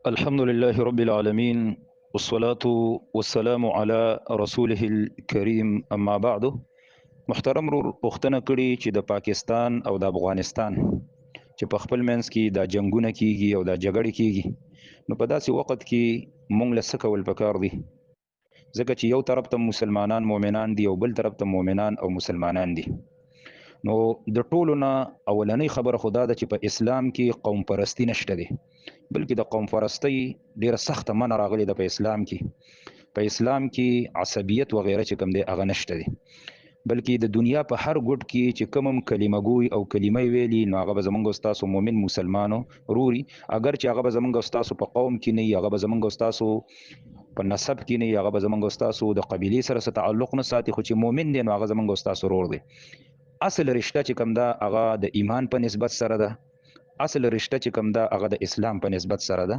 الحمد لله رب العالمين والصلاة والسلام على رسوله الكريم أما بعد. محترم پوښتنه کړي چې د پاکستان او د افغانستان چې په خپل منځ کې دا جنگونه کیږي او دا جګړې کیږي، نو په داسې وخت کې مونږ له څه کول پکار دي؟ ځکه چې یو طرف ته مسلمانان مؤمنان دي او بل طرف ته مؤمنان او مسلمانان دي. نو د ټولو نه اولنۍ خبره خدا ده چې په اسلام کې قوم پرستی نشته دي، بلکې د قوم پرستی ډیره سخته منع راغلې ده په اسلام کې. په اسلام کې عصبیت وغیره چې کوم دی هغه نشته دي، بلکې د دنیا په هر ګوټ کې چې کوم کلمه ګوي او کلمه ویلي، نو هغه به زمونږ استاسو مؤمن مسلمانو روري، اگر چې هغه به زمونږ استاسو په قوم کې نه وي، هغه به زمونږ استاسو په نسب کې نه وي، هغه به زمونږ استاسو د قبیلې سره څه تعلق نه ساتي، خو چې مؤمن دی نو هغه زمونږ استاسو رور دی. اصل رشته چې کوم ده هغه د ایمان په نسبت سره ده، اصل رشته چې کوم ده هغه د اسلام په نسبت سره ده.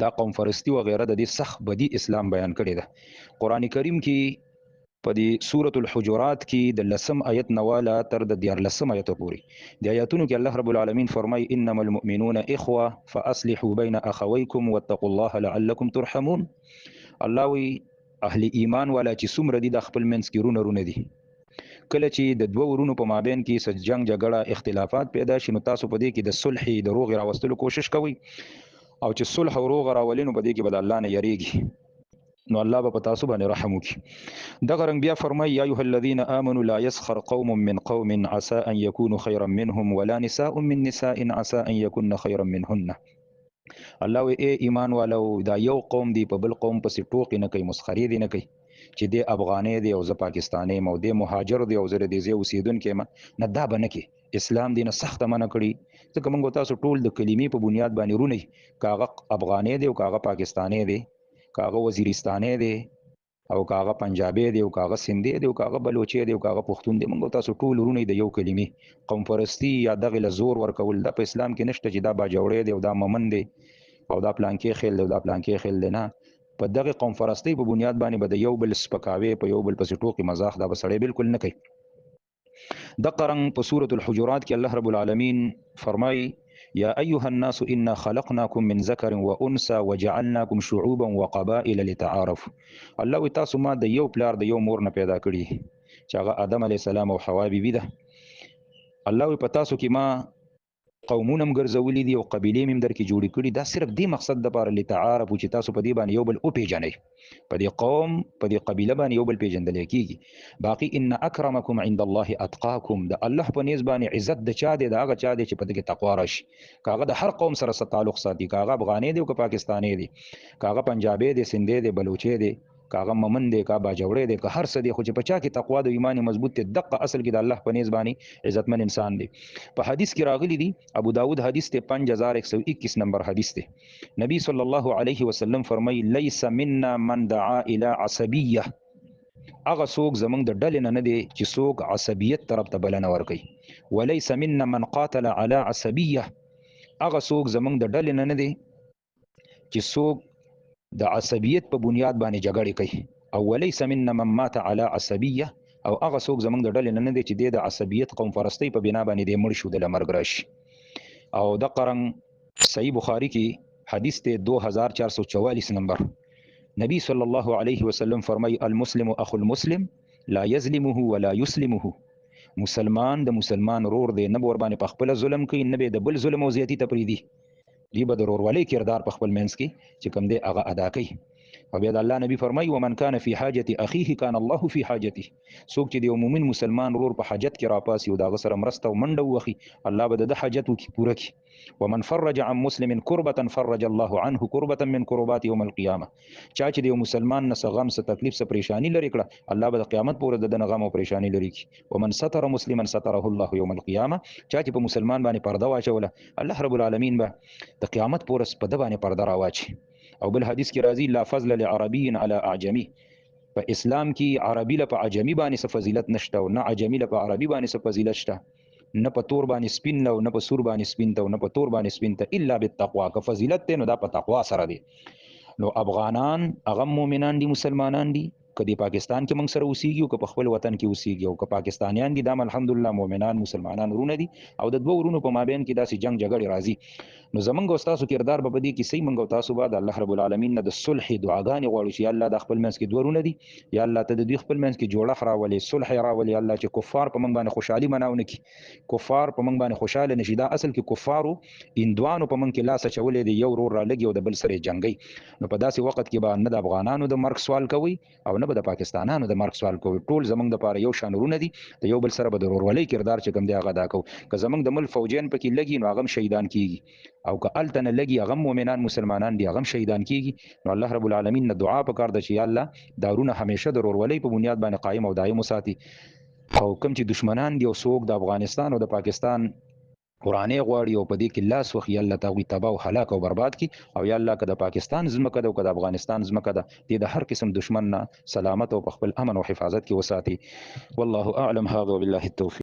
دا قوم فرستی و غیره د دې سخت بدی اسلام بیان کړی ده. قران کریم کې په دې سورۃ الحجرات کې د 10 آیت نواله تر د 14 آیت پورې د آیاتونو کې الله رب العالمین فرمای انما المؤمنون اخوه فاصلحوا بین اخویکم واتقوا الله لعلکم ترحمون. الله وی اهل ایمان والا چې څومره دي د خپل منځ کې رونه دي، کله چې د دوه ورونو په مابین کې څه جنگ جګړه اختلافات پیدا شي، نو تاسو په دې کې د صلح د روغ راوستلو کوشش کوئ، او چې صلح او روغ راولي نو په دې کې به د الله نه یریږي، نو الله به په تاسو باندې رحم وکړي. دغه رنګ بیا فرمایي یا ایها الذین آمنوا لا يسخر قوم من قوم عسى ان يكونوا خيرا منهم ولا نساء من نساء عسى ان يكن خيرا منهن. الله وی ای ایمان والو، دا یو قوم دی په بل قوم پسې ټوکې نه کوي، مسخرې دي نه کوي، چې د افغاني دی او زه پاکستاني مو د مهاجر دی او زه د دې اوسیدونکو ما نه، دا به نه کوي. اسلام دینه سخت منع کړي، ځکه موږ تاسو ټول د کلمې په بنیاد باندې رونی، کاغه افغاني دی او کاغه پاکستاني دی، کاغه وزیرستاني دی او کاغه پنجابي دی او کاغه سندي دی او کاغه بلوچي دی او کاغه پښتون دی، موږ تاسو ټول رونی د یو کلمې. قوم پرستی یا دغه له زور ورکول د په اسلام کې نشته، چې دا باجوړی دی او دا ممن دی او دا پلانکې خیل دی او دا پلانکې خیل دی، نه. په دغه قوم فرستی په بنیاد باندې به د یو بل سپکاوي، په یو بل پسې ټوکې مزاح دا به سړی بالکل نه کوي. د قرن په سورۃ الحجرات کې الله رب العالمین فرمای یا ایها الناس انا خلقناکم من ذکر وانثى وجعلناکم شعوبا وقبائل لتعارفوا. الله وی تاسو ما د یو پلار د یو مور نه پیدا کړی چې هغه آدم علی السلام او حوا بیبي ده. الله وی په تاسو کې ما قومونه هم ګرځولي دي او قبیلې هم در کې جوړې کړي، دا صرف دې مقصد دپاره لتعارفو چې تاسو په دې باندې یو بل وپېژنئ، په دې قوم په دې قبیله باندې یو بل پېژندلی کېږي. باقي ان اکرمکم عند الله اتقاکم، د الله په نیز باندې عزت د چا دی؟ د هغه چا دی چې په دې کې تقوا راشي. که هغه د هر قوم سره څه تعلق ساتي، که هغه افغاني دی او که پاکستاني دی، که هغه پنجابي دی، سندي دی، بلوچي دی، که هغه ممن دی، که باجوړی دی، که هر څه دی، خو چې په چا کې تقوا د ایمان مضبوط دی، دقه اصل کې د الله په نیز باندې عزتمن انسان دی. په حدیث کې راغلی دی، ابو داود حدیث ته 5121 نمبر حدیث دی. نبی صلی الله علیه وسلم فرمای لیس منا من دعا الی عصبیه، هغه څوک زمونږ د ډلې نه دی چې څوک عصبیت طرف ته بلنه ورکوي. ولیس منا من قاتل علی عصبیه، هغه څوک زمونږ د ډلې نه دی چې څوک د عصبیت په بنیاد باندې جګړې کوي. او ولیس منا من مات علی عصبیه، او هغه څوک زمونږ د ډلې نه دی چې د عصبیت قوم فرستی په بنا باندې د مړ شو، د مرګ راشي. او د قرن صحیح بخاری کې حدیث ته 2444 نمبر، نبی صلی الله علیه وسلم فرمای المسلم اخو المسلم لا یظلمه ولا یسلمه. مسلمان د مسلمان رور دی، نه ور باندې په خپل ظلم کوي، نه به د بل ظلم او زیاتی ته پریدي، دی به د رورولۍ کردار په خپل منځ کې چې کوم دی هغه ادا کوي. او بیا د الله نبی فرمای ومن کان فی حاجت اخیه کان الله فی حاجته، څوک چې د مؤمن مسلمان رور په حاجت کې راپاسي او دغه سره مرسته او منډه وخی، الله به د حاجت وکي پوره کی. ومن فرج عن مسلم كربة فرج الله عنه كربة من كربات يوم القيامه، چا چې د مسلمان نه غم څه تکلیف څه پریشانی لري کړه، الله به د قیامت پورې د غم او پریشانی لري کی. ومن ستر مسلما ستره الله يوم القيامه، چا چې په مسلمان باندې پرده واچوله، الله رب العالمین به د قیامت پورې په د باندې پرده راواچي. او بل حدیث کې راځي لا فضل لعربی علی اعجمی، په اسلام کې عربی له په عجمی باندې څه فضیلت نشته او نه عجمی له په عربی باندې څه فضیلت شته، نه په تور باندې سپین او نه په سور باندې سپین ته او نه په تور باندې سپین ته، الا بالتقوا، که فضیلت ته نو دا په تقوا سره دی. نو افغانان هغه مؤمنان دي، مسلمانان دي، کدي پاکستان کې موږ سره اوسېږي او که په خپل وطن کې اوسېږي او که پاکستانیان دي دا الحمدلله مؤمنان مسلمانان ورونه دي او د دوه ورونو په مابین کې داسې جنگ جګړې راځي نو زمونږ او تاسو کردار به په دې کې صحیح موږ او تاسو به د الله رب العالمین نه د صلح دعاګانې غواړو چې یا الله د خپل منځ کې دوه ورونه دي یا الله ته د دوی خپل منځ کې جوړښت راولي صلح راولي الله چې کفار په موږ باندې خوشحالي مناو نه کړي کفار په موږ باندې خوشاله نشي دا اصل کې کفارو هندوانو په موږ کې لاس اچولې دي یو ورور را لګي او د بل سره جنگي نو په داسې وخت کې به نه د افغانانو د مرګ سوال کوي او نه به د پاکستانانو د مرګ سوال کوي ټول زمونږ دپاره یو شان ورونه دي د یو بل سره به د ورورولۍ کردار چې کوم دی هغه ادا کوو که زمونږ د ملک فوجیان پکې لګي نو هغه هم شهیدان کیږي او که هلته نه لګي هغه هم مؤمنان مسلمانان دي هغه هم شهیدان کیږي نو الله رب العالمین نه دعا پکار ده چې یا الله دا ورونه همیشه د ورورولۍ په بنیاد باندې قایم او دایم وساتي او کوم چې دشمنان دي او څوک د افغانستان او د پاکستان ورانه غواړي او په دې کې لاس وخی الله تعالی تباہ او هلاک او برباد کی او یا الله که د پاکستان ځمکه ده او که د افغانستان ځمکه ده دې د هر قسم دشمن نه سلامت او په خپل امن او حفاظت کې وساتي والله اعلم هذا وبالله التوفيق